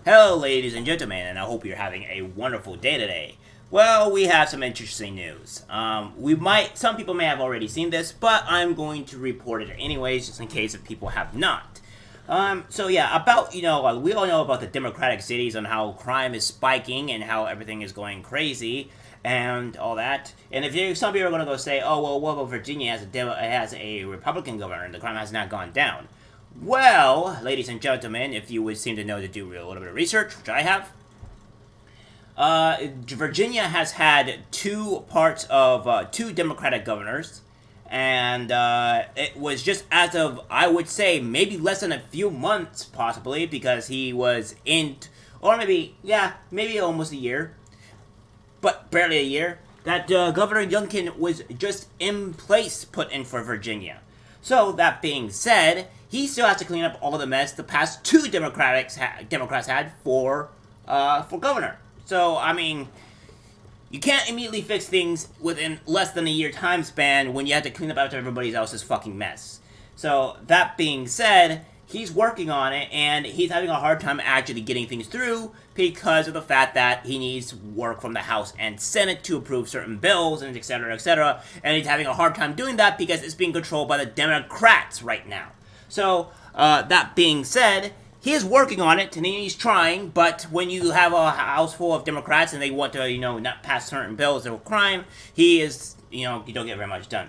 Hello ladies and gentlemen, and I hope you're having a wonderful day today. Well, we have some interesting news. Some people may have already seen this, but I'm going to report it anyways, just in case if people have not. We all know about the Democratic cities and how crime is spiking and how everything is going crazy and all that. And some people are going to go say, oh, well, what about Virginia has a Republican governor and the crime has not gone down? Well, ladies and gentlemen, if you would seem to know to do a little bit of research, which I have, Virginia has had two Democratic governors, and it was just as of, I would say, maybe less than a few months, possibly, because he was maybe almost a year, but barely a year, that Governor Youngkin was just in place put in for Virginia. So, that being said, he still has to clean up all the mess the past two Democrats had for governor. So, I mean, you can't immediately fix things within less than a year time span when you have to clean up after everybody else's fucking mess. So, that being said, he's working on it, and he's having a hard time actually getting things through because of the fact that he needs work from the House and Senate to approve certain bills, and etc., and he's having a hard time doing that because it's being controlled by the Democrats right now. So, that being said, he is working on it, and he's trying, but when you have a house full of Democrats and they want to, not pass certain bills of crime, you don't get very much done.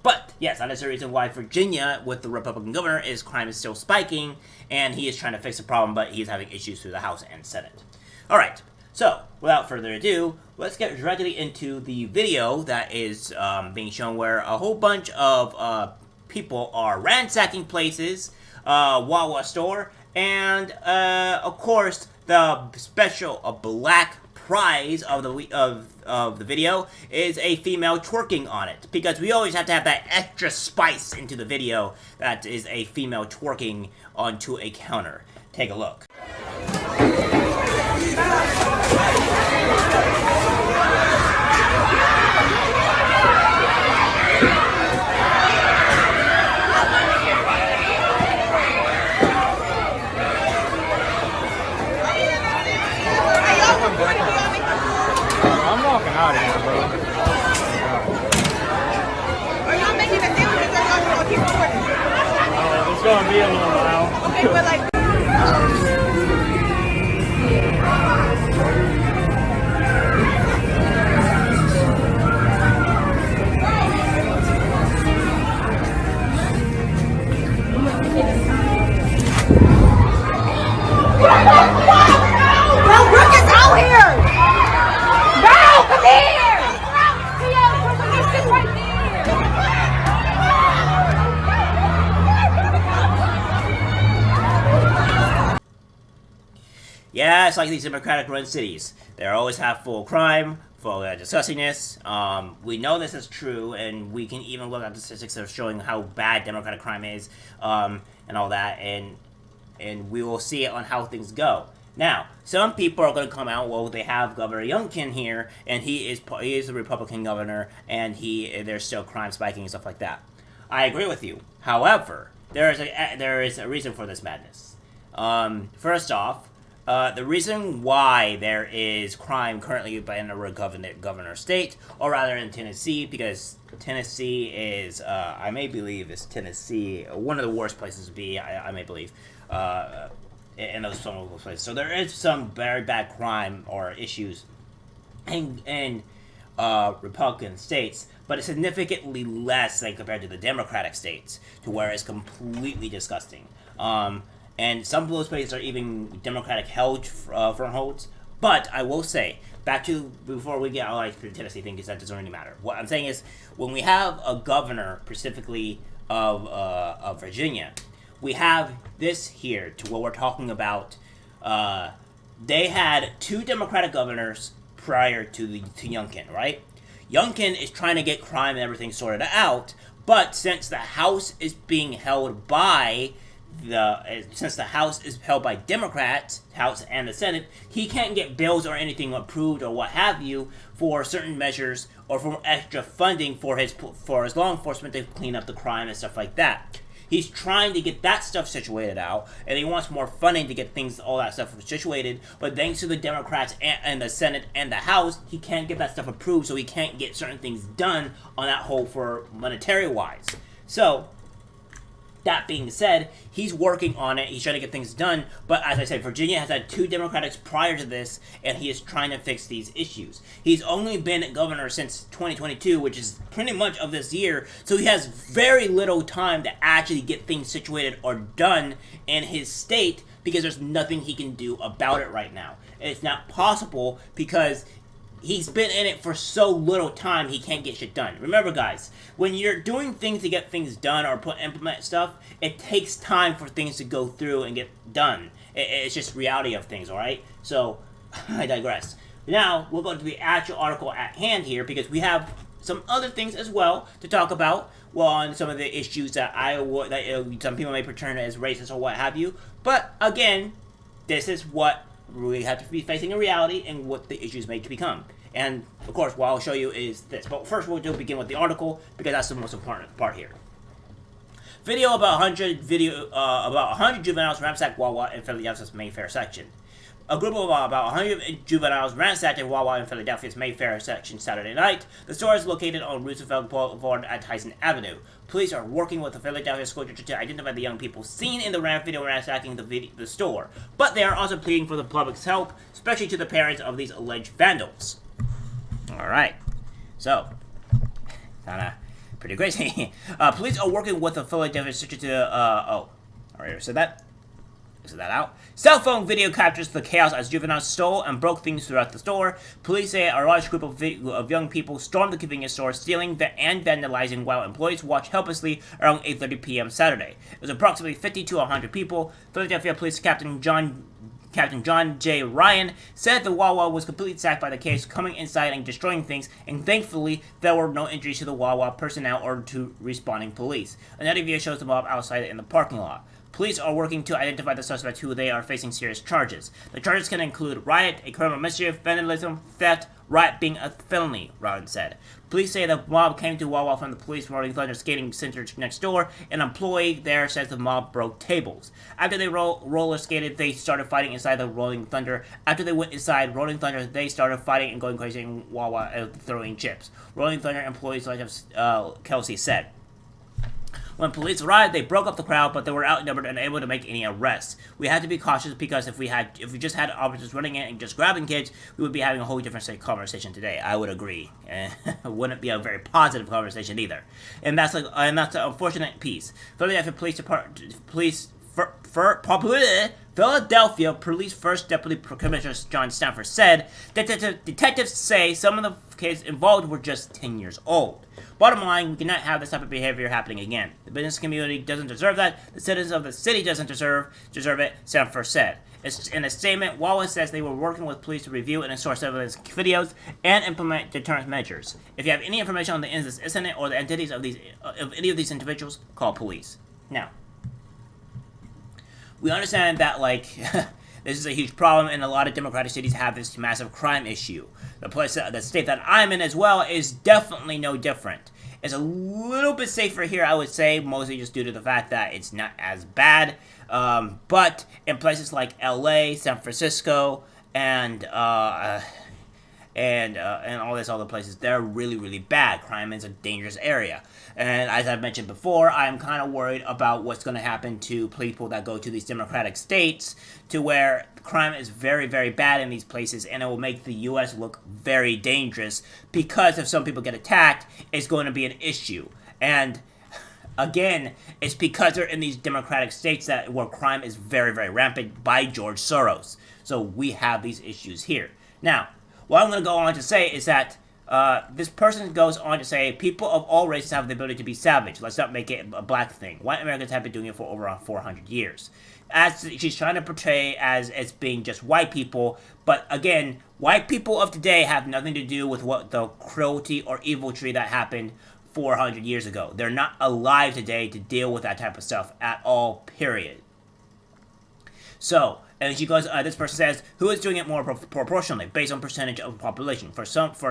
But, yes, that is the reason why Virginia, with the Republican governor, crime is still spiking, and he is trying to fix the problem, but he's having issues through the House and Senate. Alright, so, without further ado, let's get directly into the video that is being shown where a whole bunch of people are ransacking places, Wawa store, and, of course, the special black prize of the video is a female twerking on it, because we always have to have that extra spice into the video that is a female twerking onto a counter. Take a look. Out of here, bro. Are y'all making a deal with us? Y'all gonna keep recording? It's gonna be a little while. Okay, but like. Bro, Brooke is out here! Come here! Sit right there! Yeah, it's like these Democratic-run cities. They always have full crime, full disgustingness. We know this is true, and we can even look at the statistics of showing how bad Democratic crime is, and all that, and we will see it on how things go. Now, some people are going to come out, well, they have Governor Youngkin here, and he is a Republican governor, and there's still crime spiking and stuff like that. I agree with you. However, there is a reason for this madness. First off, the reason why there is crime currently in a governor state, or rather in Tennessee, because Tennessee is, I may believe, one of the worst places to be, I may believe, in those places. So there is some very bad crime or issues in Republican states, but it's significantly less than compared to the Democratic states, to where it's completely disgusting. And some of those places are even Democratic strongholds. But I will say, before we get out of the Tennessee thing, because that doesn't really matter. What I'm saying is, when we have a governor, specifically of Virginia, we have this here to what we're talking about. They had two Democratic governors prior to Youngkin, right? Youngkin is trying to get crime and everything sorted out, but since the House is being held by Democrats, House and the Senate, he can't get bills or anything approved or what have you for certain measures or for extra funding for his law enforcement to clean up the crime and stuff like that. He's trying to get that stuff situated out, and he wants more funding to get things, all that stuff situated. But thanks to the Democrats and the Senate and the House, he can't get that stuff approved, so he can't get certain things done on that whole for monetary wise. So, that being said, he's working on it. He's trying to get things done. But as I said, Virginia has had 2 Democrats prior to this, and he is trying to fix these issues. He's only been governor since 2022, which is pretty much of this year. So he has very little time to actually get things situated or done in his state because there's nothing he can do about it right now. And it's not possible because he's been in it for so little time, he can't get shit done. Remember, guys, when you're doing things to get things done or implement stuff, it takes time for things to go through and get done. It's just reality of things, alright? So, I digress. Now, we'll go to the actual article at hand here, because we have some other things as well to talk about. Well, on some of the issues that some people may portray as racist or what have you. But, again, this is what we have to be facing in reality and what the issues may become. And, of course, what I'll show you is this. But first, we'll begin with the article, because that's the most important part here. Video about 100 juveniles ransacked Wawa in Philadelphia's Mayfair section. A group of about 100 juveniles ransacked a Wawa in Philadelphia's Mayfair section Saturday night. The store is located on Roosevelt Boulevard at Tyson Avenue. Police are working with the Philadelphia school district to identify the young people seen in the video ransacking the store. But they are also pleading for the public's help, especially to the parents of these alleged vandals. Alright, so, kinda pretty crazy. Police are working with the Philadelphia district to, alright, so that out. Cell phone video captures the chaos as juveniles stole and broke things throughout the store. Police say a large group of young people stormed the convenience store, stealing and vandalizing while employees watched helplessly around 8:30 p.m. Saturday. It was approximately 50 to 100 people. Philadelphia Police Captain John J. Ryan said the Wawa was completely sacked by the case, coming inside and destroying things, and thankfully there were no injuries to the Wawa personnel or to responding police. Another video shows the mob outside in the parking lot. Police are working to identify the suspects who they are facing serious charges. The charges can include riot, a criminal mischief, vandalism, theft, riot being a felony, Ryan said. Police say the mob came to Wawa from the police Rolling Thunder skating center next door. An employee there says the mob broke tables. After they roller skated, they started fighting inside the Rolling Thunder. After they went inside Rolling Thunder, they started fighting and going crazy in Wawa and throwing chips. Rolling Thunder employees like Kelsey said. When police arrived, they broke up the crowd, but they were outnumbered and unable to make any arrests. We had to be cautious because if we just had officers running in and just grabbing kids, we would be having a whole different conversation today. I would agree. It wouldn't be a very positive conversation either. And that's the unfortunate piece. Philadelphia Police First Deputy Commissioner John Stanford said that detectives say some of the kids involved were just 10 years old. Bottom line, we cannot have this type of behavior happening again. The business community doesn't deserve that. The citizens of the city doesn't deserve it, Stanford said. In a statement, Wawa says they were working with police to review and source evidence videos and implement deterrent measures. If you have any information on the incident or the entities of any of these individuals, call police. Now, we understand that, this is a huge problem, and a lot of democratic cities have this massive crime issue. The state that I'm in as well is definitely no different. It's a little bit safer here, I would say, mostly just due to the fact that it's not as bad. But in places like LA, San Francisco, and all these other places, they're really, really bad. Crime is a dangerous area. And as I've mentioned before, I'm kind of worried about what's going to happen to people that go to these democratic states, to where crime is very, very bad in these places, and it will make the U.S. look very dangerous, because if some people get attacked, it's going to be an issue. And again, it's because they're in these democratic states where crime is very, very rampant by George Soros. So we have these issues here. Now, what I'm going to go on to say is that this person goes on to say, people of all races have the ability to be savage. Let's not make it a black thing. White Americans have been doing it for over 400 years. As she's trying to portray as being just white people, but again, white people of today have nothing to do with what the cruelty or evilry that happened 400 years ago. They're not alive today to deal with that type of stuff at all, period. So, And she goes, this person says, who is doing it more proportionally, based on percentage of the population? For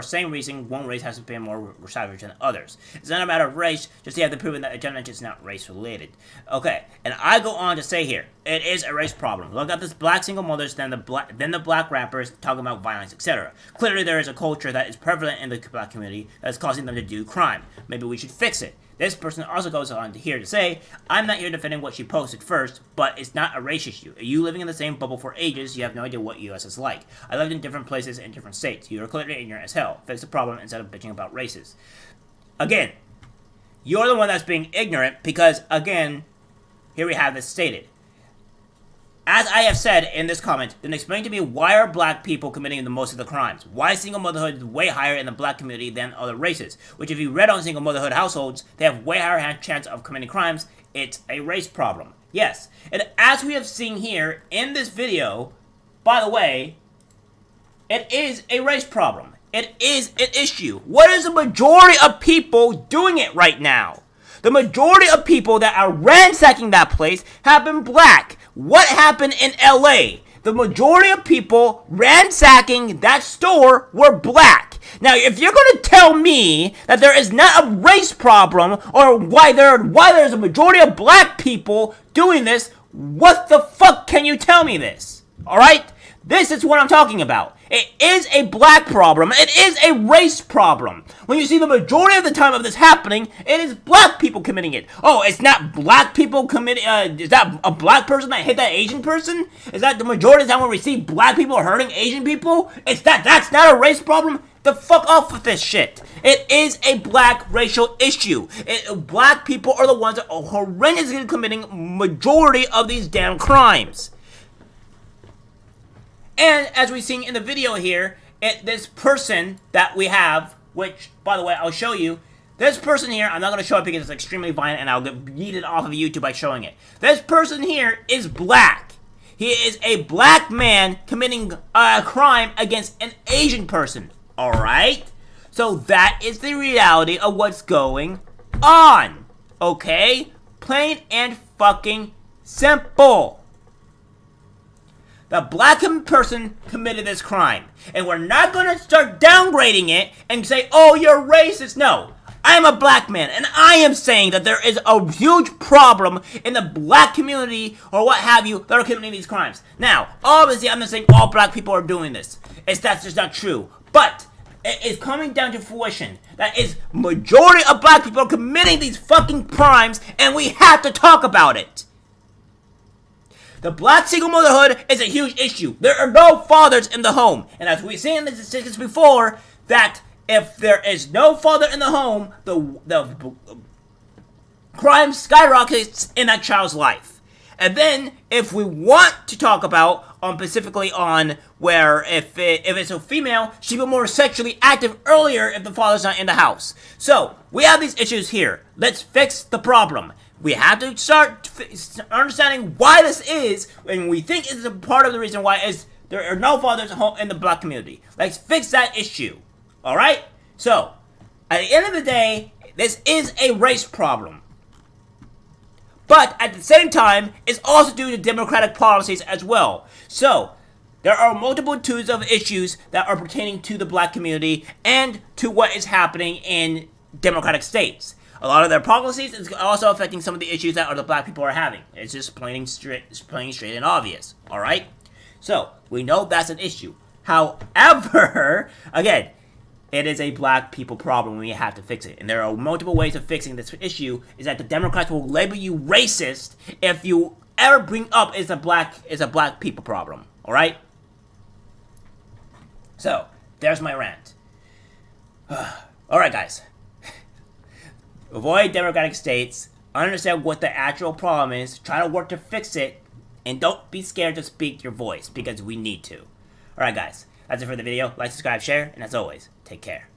same reason, one race has to pay more savage than others. It's not a matter of race, just you have to prove that agenda is not race-related. Okay, and I go on to say here, it is a race problem. Look at this black single mothers, then the black rappers talking about violence, etc. Clearly there is a culture that is prevalent in the black community that is causing them to do crime. Maybe we should fix it. This person also goes on to say, I'm not here defending what she posted first, but it's not a race issue. You living in the same bubble for ages, you have no idea what US is like. I lived in different places in different states. You are clearly ignorant as hell. Fix the problem instead of bitching about races. Again, you're the one that's being ignorant because, again, here we have this stated. As I have said in this comment, then explain to me why are black people committing the most of the crimes? Why single motherhood is way higher in the black community than other races? Which if you read on single motherhood households, they have way higher chance of committing crimes. It's a race problem. Yes. And as we have seen here in this video, by the way, it is a race problem. It is an issue. What is the majority of people doing it right now? The majority of people that are ransacking that place have been black. What happened in LA? The majority of people ransacking that store were black. Now, if you're going to tell me that there is not a race problem or why there's a majority of black people doing this, what the fuck can you tell me this? All right? This is what I'm talking about. It is a black problem. It is a race problem. When you see the majority of the time of this happening, it is black people committing it. Oh, it's not black people committing, is that a black person that hit that Asian person? Is that the majority of the time when we see black people hurting Asian people? That's not a race problem? The fuck off with this shit. It is a black racial issue. Black people are the ones that are horrendously committing majority of these damn crimes. And as we've seen in the video here, this person that we have, which, by the way, I'll show you. This person here, I'm not going to show it because it's extremely violent and I'll get yeeted off of YouTube by showing it. This person here is black. He is a black man committing a crime against an Asian person. Alright? So that is the reality of what's going on. Okay? Plain and fucking simple. The black person committed this crime. And we're not going to start downgrading it and say, oh, you're racist. No. I am a black man, and I am saying that there is a huge problem in the black community, or what have you, that are committing these crimes. Now, obviously, I'm not saying all black people are doing this. That's just not true. But it is coming down to fruition. That is, majority of black people are committing these fucking crimes, and we have to talk about it. The black single motherhood is a huge issue. There are no fathers in the home. And as we've seen in the statistics before, that if there is no father in the home, the crime skyrockets in that child's life. And then, if we want to talk about, specifically on where if it's a female, she'll be more sexually active earlier if the father's not in the house. So, we have these issues here. Let's fix the problem. We have to start understanding why this is, and we think it's a part of the reason why is there are no fathers in the black community. Let's fix that issue. Alright? So, at the end of the day, this is a race problem. But, at the same time, it's also due to democratic policies as well. So, there are multitudes of issues that are pertaining to the black community and to what is happening in democratic states. A lot of their policies is also affecting some of the issues that the black people are having. It's just plain straight and obvious. Alright? So, we know that's an issue. However, again, it is a black people problem and we have to fix it. And there are multiple ways of fixing this issue, is that the Democrats will label you racist if you ever bring up it's a black people problem. Alright? So, there's my rant. Alright, guys. Avoid democratic states, understand what the actual problem is, try to work to fix it, and don't be scared to speak your voice, because we need to. Alright guys, that's it for the video. Like, subscribe, share, and as always, take care.